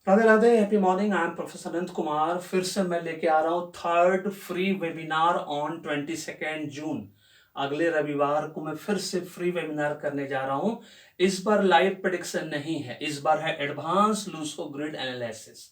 Radhe Radhe, happy morning. I am professor Anant Kumar. फिर से मैं लेके आ रहा हूँ third free webinar on 22 June. अगले रविवार को मैं फिर से फ्री वेबिनार करने जा रहा हूँ। इस बार लाइव प्रेडिक्शन नहीं है, इस बार है एडवांस लूसो ग्रिड एनालिसिस।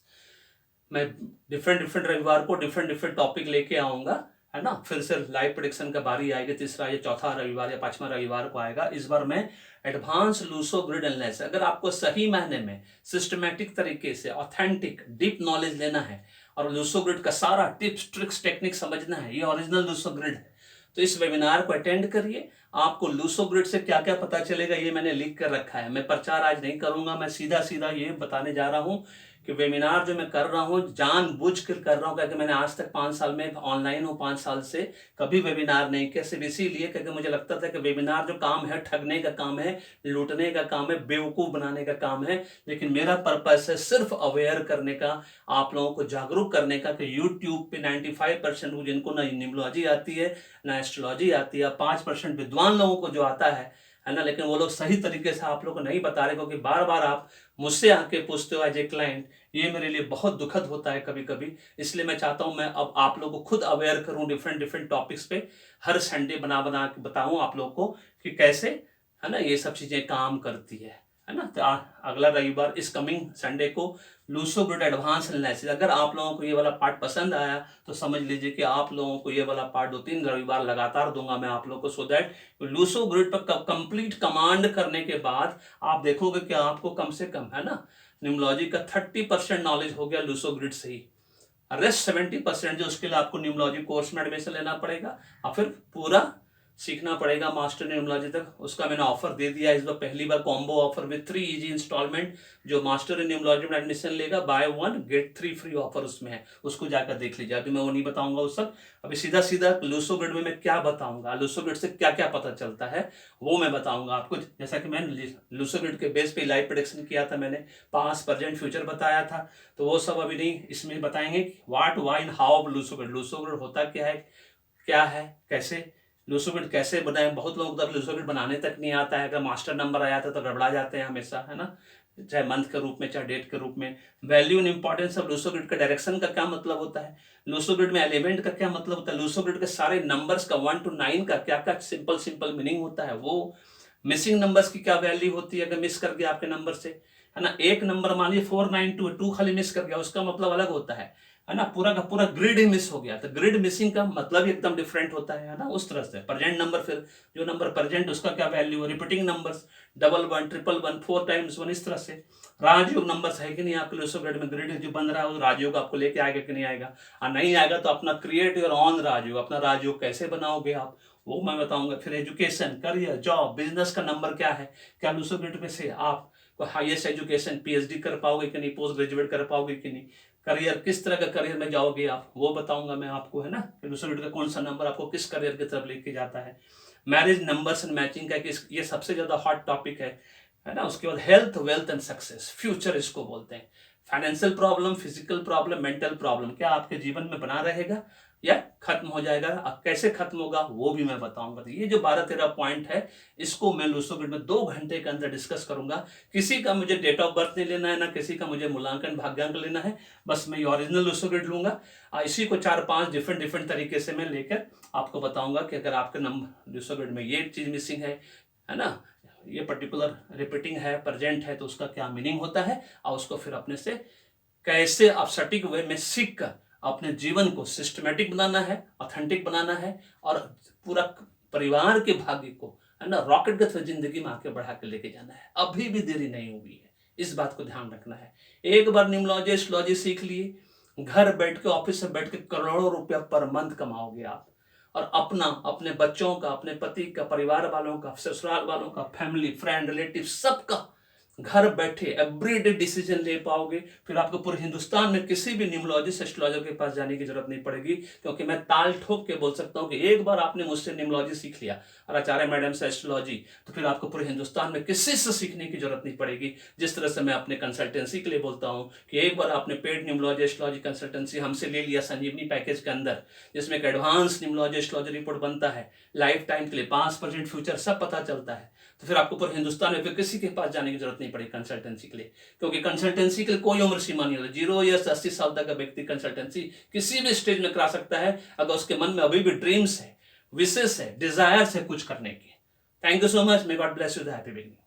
मैं डिफरेंट डिफरेंट रविवार को डिफरेंट डिफरेंट टॉपिक लेके आऊंगा, है ना। फिर से लाइव प्रेडिक्शन का बारी आएगी, तीसरा या चौथा रविवार या पांचवा रविवार को आएगा। इस बार मैं एडवांस लूसो ग्रिड एनालिसिस, अगर आपको सही मायने में सिस्टमैटिक तरीके से ऑथेंटिक डीप नॉलेज लेना है और लूसो ग्रिड का सारा टिप्स ट्रिक्स टेक्निक समझना है, ये ओरिजिनल लूसो ग्रिड है, तो इस वेबिनार को अटेंड करिए। आपको लूसो ग्रिड से क्या क्या पता चलेगा ये मैंने लिख कर रखा है। मैं प्रचार आज नहीं करूंगा, मैं सीधा सीधा ये बताने जा रहा हूं कि वेबिनार जो मैं कर रहा हूँ जानबूझ कर कर रहा हूँ, क्योंकि मैंने आज तक 5 साल में ऑनलाइन हूँ, 5 साल से कभी वेबिनार नहीं किया। सिर्फ इसीलिए क्योंकि मुझे लगता था कि वेबिनार जो काम है ठगने का काम है, लूटने का काम है, बेवकूफ़ बनाने का काम है। लेकिन मेरा पर्पस है सिर्फ अवेयर करने का, आप लोगों को जागरूक करने का कि यूट्यूब पे 95% जिनको ना न्यूमरोलॉजी आती है ना एस्ट्रोलॉजी आती है, 5% विद्वान लोगों को जो आता है ना, लेकिन वो लोग सही तरीके से आप लोग को नहीं बता रहे, क्योंकि बार बार आप मुझसे आके पूछते हो एज ए क्लाइंट। ये मेरे लिए बहुत दुखद होता है कभी कभी। इसलिए मैं चाहता हूं मैं अब आप लोगों को खुद अवेयर करूं डिफरेंट डिफरेंट टॉपिक्स पे, हर संडे बना बना के बताऊं आप लोगों को कि कैसे, है ना, ये सब चीजें काम करती है ना। तो अगला रविवार इस कमिंग संडे को लूसो ग्रिड एडवांस एनालिसिस। अगर आप लोगों को ये वाला पार्ट पसंद आया तो समझ लीजिए कि आप लोगों को ये वाला पार्ट 2-3 रविवार लगातार दूंगा मैं आप लोगों को, सो दैट लूसो ग्रिड पर कंप्लीट कमांड करने के बाद आप देखोगे कि आपको कम से कम, है ना, न्यूमरोलॉजी का 30% नॉलेज हो गया लूसो ग्रिड से ही। रेस्ट 70% जो उसके लिए आपको न्यूमरोलॉजी कोर्स में एडमिशन लेना पड़ेगा और फिर पूरा सीखना पड़ेगा मास्टर न्यूमरोलॉजी तक। उसका मैंने ऑफर दे दिया इस बार, पहली बार combo offer with 3 easy instalment. जो मास्टर इन न्यूमरोलॉजी में एडमिशन लेगा बाय 1 गेट 3 फ्री ऑफर उसमें है, उसको जाकर देख लीजिए। अभी मैं वो नहीं बताऊंगा उस सब। अभी सीधा सीधा लूसो ग्रिड में मैं क्या बताऊंगा, लूसो ग्रिड से क्या क्या पता चलता है वो मैं बताऊंगा आपको। जैसा कि मैंने लूसो ग्रिड के बेस पे लाइव प्रेडिक्शन किया था, मैंने पास्ट प्रेजेंट फ्यूचर बताया था, तो वो सब अभी नहीं, इसमें बताएंगे what why and how of Luso grid. Luso grid होता क्या है, कैसे लूसो ग्रिड कैसे बनाए। बहुत लोगों को तो लूसो ग्रिड बनाने तक नहीं आता है, अगर मास्टर नंबर आ जाता है तो गड़बड़ा जाते हैं हमेशा, है ना, चाहे मंथ के रूप में चाहे डेट के रूप में। Value and importance of Luso grid का, डायरेक्शन का क्या मतलब होता है, लूसो ग्रिड में एलिमेंट का क्या मतलब होता है, लूसो ग्रिड के सारे नंबर्स का 1 to 9 का क्या क्या सिंपल सिंपल मीनिंग होता है, वो मिसिंग नंबर्स की क्या वैल्यू होती है अगर मिस कर गया आपके नंबर से, है ना। एक नंबर मान लीजिए 492 खाली मिस कर गया, उसका मतलब अलग होता है ना। पूरा का पूरा ग्रिड ही मिस हो गया, तो ग्रिड मिसिंग का मतलब एकदम डिफरेंट होता है ना। उस तरह से प्रेजेंट नंबर, फिर जो नंबर प्रेजेंट उसका क्या वैल्यू है, रिपीटिंग नंबर्स 11 1 4 टाइम्स 1, इस तरह से। राजयोग नंबर्स है कि नहीं आपके लूसो ग्रिड में, ग्रिड जो बन रहा है वो राजयोग आपको लेके आएगा कि नहीं आएगा, और नहीं आएगा तो अपना क्रिएट योर ऑन राजयोग, अपना राजयोग कैसे बनाओगे आप वो मैं बताऊंगा। फिर एजुकेशन, करियर, जॉब, बिजनेस का नंबर क्या है, क्या लूसो ग्रिड में से आप हाईएस्ट एजुकेशन पीएचडी कर पाओगे कि नहीं, पोस्ट ग्रेजुएट कर पाओगे कि नहीं, करियर किस तरह का करियर में जाओगे आप वो बताऊंगा मैं आपको, है ना। लूसो ग्रिड का कौन सा नंबर आपको किस करियर की तरफ लेके जाता है। मैरिज नंबर्स एंड मैचिंग का ये सबसे ज्यादा हॉट टॉपिक है ना। उसके बाद health wealth and success, future इसको बोलते हैं। Financial problem, physical problem, mental problem क्या आपके जीवन में बना रहेगा या खत्म हो जाएगा, अब कैसे खत्म होगा वो भी मैं बताऊंगा। तो ये जो 12-13 पॉइंट है इसको मैं लूसो ग्रिड में 2 घंटे के अंदर डिस्कस करूंगा। किसी का मुझे डेट ऑफ बर्थ नहीं लेना है, ना किसी का मुझे मूल्यांकन भाग्यांक लेना है, बस मैं ओरिजिनल लूसो ग्रिड लूंगा। इसी को 4-5 डिफरेंट डिफरेंट तरीके से मैं लेकर आपको बताऊंगा कि अगर आपके नंबर लूसो ग्रिड में ये चीज मिसिंग है ना, ये पर्टिकुलर रिपीटिंग है, प्रेजेंट है, तो उसका क्या मीनिंग होता है, और उसको फिर अपने से कैसे आप सटीक वे में सीख कर अपने जीवन को सिस्टमेटिक बनाना है, ऑथेंटिक बनाना है, और पूरा परिवार के भाग्य को, है ना, रॉकेट की तरह जिंदगी में आके बढ़ा के लेके जाना है। अभी भी देरी नहीं हुई है, इस बात को ध्यान रखना है। एक बार न्यूमरोलॉजी एस्ट्रोलॉजी सीख लिए, घर बैठ के ऑफिस से बैठ के करोड़ों रुपया पर मंथ कमाओगे आप, और अपना, अपने बच्चों का, अपने पति का, परिवार वालों का, ससुराल वालों का, फैमिली फ्रेंड रिलेटिव सबका घर बैठे एवरीडे डिसीजन ले पाओगे। फिर आपको पूरे हिंदुस्तान में किसी भी न्यूमरोलॉजिस्ट एस्ट्रोलॉजर के पास जाने की जरूरत नहीं पड़ेगी, क्योंकि मैं ताल ठोक के बोल सकता हूं कि एक बार आपने मुझसे न्यूमरोलॉजी सीख लिया और आचार्य मैडम से एस्ट्रोलॉजी, तो फिर आपको पूरे हिंदुस्तान में किसी से सीखने की जरूरत नहीं पड़ेगी। जिस तरह से मैं अपने कंसल्टेंसी के लिए बोलता हूँ कि एक बार आपने पेड न्यूमरोलॉजी एस्ट्रोलॉजी कंसल्टेंसी हमसे ले लिया संजीवनी पैकेज के अंदर, जिसमें एक एडवांस न्यूमरोलॉजी एस्ट्रोलॉजी रिपोर्ट बनता है, लाइफ टाइम के लिए 5% फ्यूचर सब पता चलता है, तो फिर आपको पूरे हिंदुस्तान में फिर किसी के पास जाने की जरूरत नहीं पड़ी कंसल्टेंसी के लिए, क्योंकि कंसल्टेंसी के लिए कोई उम्र सीमा नहीं होती। 0 ईयर्स 80 साल तक का व्यक्ति कंसल्टेंसी किसी भी स्टेज में करा सकता है, अगर उसके मन में अभी भी ड्रीम्स है, विशेष है, डिजायर्स है कुछ करने की। Thank you so much. May God bless you. The happy beginning.